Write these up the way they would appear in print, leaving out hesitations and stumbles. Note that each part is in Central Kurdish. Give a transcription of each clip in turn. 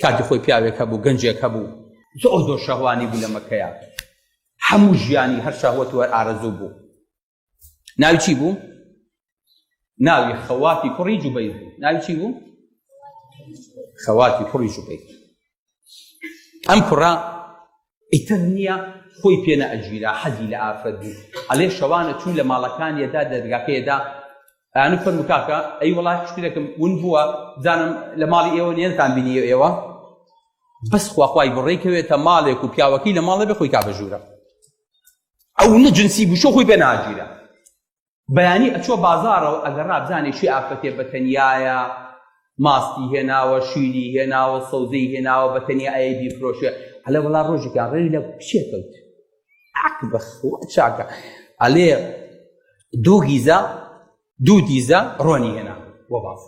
کاتی خۆی پیاوێک هەبوو گەنجێک هەبوو زۆر شەهوانی بوو لە مەکەیە هەموو ژیانی هەر شەهوەت وەر ئارەزوو بوو ناوی چی بوو؟ ناوی خەواتی کوڕی جوبەیر بوو ناوی چی بوو؟ خەواتی کوڕی جوبەیر ئەم کوڕە ئیتر نییە خۆی پێ نەئەگیرا حەزی لە ئافرەت بوو ئەڵێ شەوانە چوون لە ماڵەکانیەدا دەرگاکەیەدا ئەیانە فەرموو کاکە ئەی وەڵا شتێکم ون بووە زانم لە ماڵی ئێوە نێنتان بینی ئێوە بەس خواخوای بڕێکەوێتە ماڵێک و پیاوەکەی لە ماڵە بێ خۆی کا بەژوورە ئەو نەجنسی بوو شۆ خۆی پێ ناگیرە بەیانی ئەچۆ بازاڕەوە ئەگەر ڕابزانێ شی ئافرەتێ بەتەنیایە ماستی هێناوە شیری هێناوە سەوزەی هێناوە بەتەنیا ئەیە بیفرۆشێ هەلە وەڵا ڕۆژێکیان ڕێی لە پشێکەوت ئاک بەخوا چاکە ئەلێ دوو دیزە ڕۆنی هێنا وە باز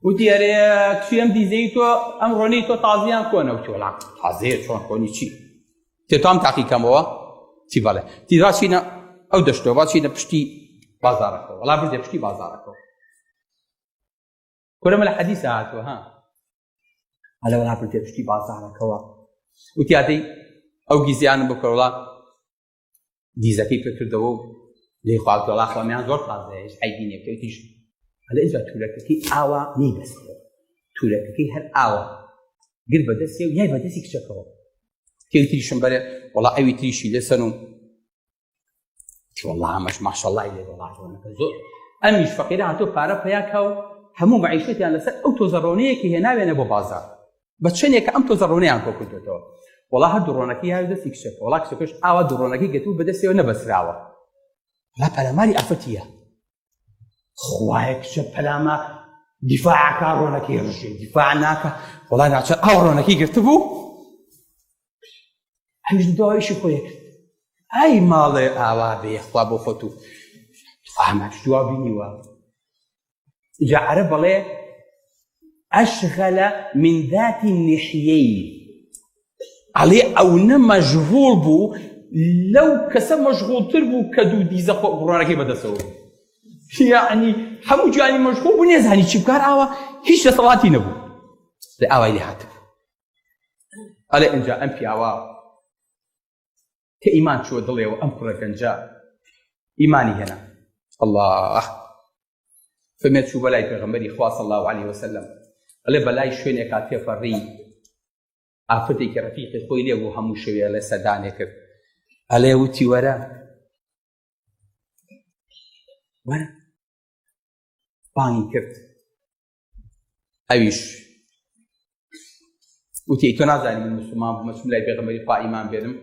وتی ئەرێ کچیم دیزەی تۆ ئەم ڕۆنەی تۆ تازیان کۆنە وتی وەڵا تازەیە چۆن کۆنی چی تێ تۆ ئەم تاقیکەمەوە چی بەڵێ تیرا چینە ئەو دەشتەوە با چینە پشتی بازارەکەەوە وەڵا بردێ پشتی بازارەکەەوە کورەمە لە حەدیثە هاتووە ها هەلە وەڵا بردێ پشتی بازارەکەەوە وتی ئادەی ئەو گیزیانم بکە وەڵا دیزەکەی پێ کردەوە و لێی خواردووە وەڵا خۆمیان زۆر تازەیە هیچ عیبی نییە کەوتیش هەلە ئێجا تورەکەکەی ئاوا نەیبەستەوە تورەکەکەی هەر ئاوە گر بەدەستێ و یای بەدەستی کچەکەەوە کێوی تریشم بەرێ وەڵا ئەوی تریشی لێسەن و وەڵا ئەمەش ماشەڵڵای لێ وەڵا جوانەکە زۆر ئەمیش فەقیرە هاتۆ پارە پەیاکە و هەموو مەعیشەتیان لەسەر ئەو تۆزەڕۆنەیەکی هێناوێنە بۆ بازار بە چەندێکە ئەم تۆزەڕۆنەیان کۆ کردوێتەوە وەڵا هەر دوڕۆنەکەی هاوی دەستی کچەکە وەڵا کچەکەش ئاوا دوڕۆنەکەی گەتوو بەدەستیەوە نەبەسراوە وەڵا پەلاماری ئافەتیە خوایە کچە پەلامە دیفاعەکە ڕۆنەکەی ڕژێ دیفاع ناکە وەڵا ناچە ئاو ڕۆنەکەی گرتبوو هەمیش داوایشی خۆیە کرد ئای ماڵێ ئاوا بێ خوا بۆ خۆت و ئامەش دوا بینیوە جا عەرەب بەڵێ ئەشغەلە من ذاتی النحیەین ئەڵێ ئەو نە مەشغوڵ بوو لەو کەسە مەشغوڵتر بوو کە دوو دیزە ڕۆنەکەی بەدەستەوە یعنی هەموو جوانی مەشغوڵ بوو نێزانی چی بکار ئاوا هیچ دەسەڵاتی نەبوو لە ئاوای لێ هاتبوو ئەڵێ ئەنجا ئەم پیاوە کە ئیمان چووە دڵێەوە ئەم کوڕە گەنجە ئیمانی هێنا الله فەرمێ چوو بەلای پێغەمبەری خوا صلی الله علیه وسلم ئەڵێ بەلای شوێنێکا تێپەڕی ئافرەتێکی ڕەفیقی خۆی لێ بوو هەموو شەوێ لە سەردانێ کرد ئەڵێ وتی وەرە بانگی کرد ئەویش وتی تۆ نازانی من موسڵمان بوومە چووم لای پێغەمبەری خوا ئیمان بێنم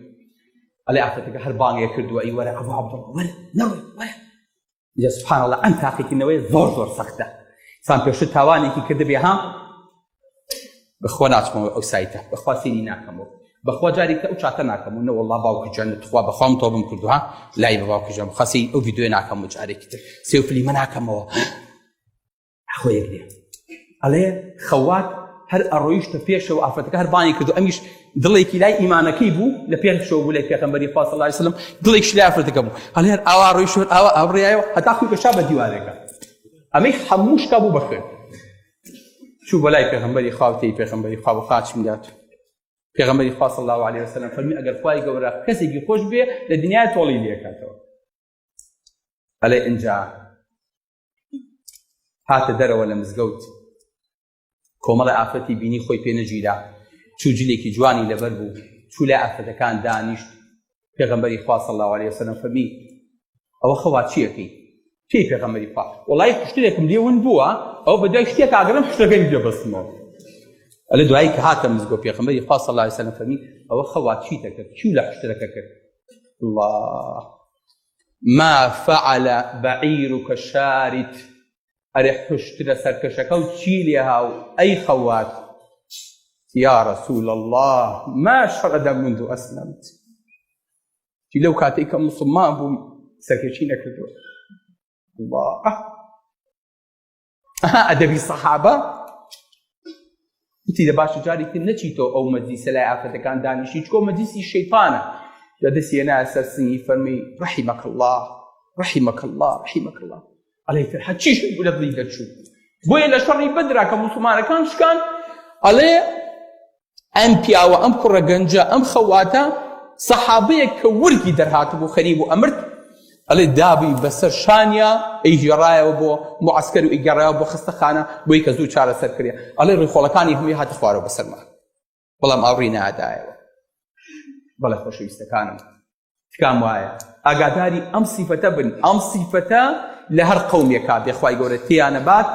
ئەڵێ ئافرەتەکە هەر بانگێک کردووە ئەی وەرە ئەبوو عەبدوڵڵا وەرە نەڕۆی وەرە جا سبحان الله ئەم تاقیکردنەوەی زۆر سەختە سان پێشتر تاوانێکی کردبێ ها بەخوا ناچمەوە ئەو سایتە بەخوا سینی ناکەمەوە بەخوا جارێکە ئەو چاتە ناکەم و نە وەڵڵا باوکی جەنت خوا بەخوام تۆبم کردووە لای بە باوکی جەم خاسی ئەو ڤیدیۆ ناکەم و جارێکی تر سێ و فلیمە ناکەمەوە خۆ یەک دێ ئەڵێ خەوات هەر ئەڕۆیشتە پێشەوە ئافرەتەکە هەر بانی کردو ئەمیش دڵێکی لای ئیمانەکەی بوو لە پێشەوە بوو لای پێغەمبەری خوا صلی الله علیه وسلم دڵێکیش لای ئافرەتەکە بوو هەڵێ هەر ئاوا ڕۆیشت ئاوا ئەبڕیایەوە هەتا خۆی بەشا بە دیوارێکە ئەمەی هەموو شکا بوو بەخێر چوو بە لای پێغەمبەری خوا و تێی پێغەمبەری خوا بۆ خاچم دات پێغەمبەری خوا صلی الله علیه وسلم فەرمی ئەگەر خوای گەورە کەسێکی خۆش بێ لە دنیای تۆڵی لێکاتەوە ئەڵێ ئینجا هاتە دەرەوە لە مزگەوت کۆمەڵی ئافرەتی بینی خۆی پێ نەگیرا چوو جلێکی جوانی لەبەر بوو چوو لای ئافرەتەکان دانیشت پێغەمبەری خوا صلی الله علیه وسلم فەرمی ئەوە خەوات چیەکەی چی پێغەمبەری خوا وەڵای شتێکم لێون بووە ئەو بەدوای شتێک ئاگرم شتەکەی بێبەستمەوە ئەلێ دوایی کە هاتە مزگەوت پێغەمبەری خوا صلی الله علیه وسلم فەرمی ئەوە خەوات چیتە کرد چی لە شتەکە کرد الله ما فعل بعيرك شارد ئەرێ حشترە سەرکەشەکە و چی لێ هاو ئەی خەوات یا رسول الله ما شرد منذ أسلمت چی لەو کاتێک کە موسڵمان بووم سەرکەشی نەکردووە الله ئەدەبی سەحابە وتی لە باشە جاری تر نەچیتەوە ئەو مەجلیسە لای ئافرەتەکان دانیشی چکۆ مەجلیسی شەیطانە دەدەستی هێنایە سەر سنگی فەرمی رحمك الله رحمك الله رحمك الله ئەڵێ تر هەچی شت بوو لە دڵی دەرچوو بۆیە لە شەڕی بەدرا کە موسڵمانەکان شکان ئەڵێ ئەم پیاوە ئەم کوڕە گەنجە ئەم خەواتە سەحابەیەک کە ورگی دەرهاتە بۆ خەریب و ئەمرد ئەڵێ دابی بەسەر شانیا ئەیگێڕایەوە بۆ معسکەر و ئەیگێڕایەوە بۆ خستەخانە بۆی کە زوو چارەسەر کردێ ئەڵێ ڕێخۆڵەکانی هەمووی هاتە خوارەوە بەسەرمان بەڵام ئاوڕی نەهاتایەوە. بەڵێ خۆشەویستەکانم تکام وایە ئاگاداری ئەم سیفەتە بن، ئەم سیفەتە لە هەر قەومێکا بێخوای گەورە تێیانە بات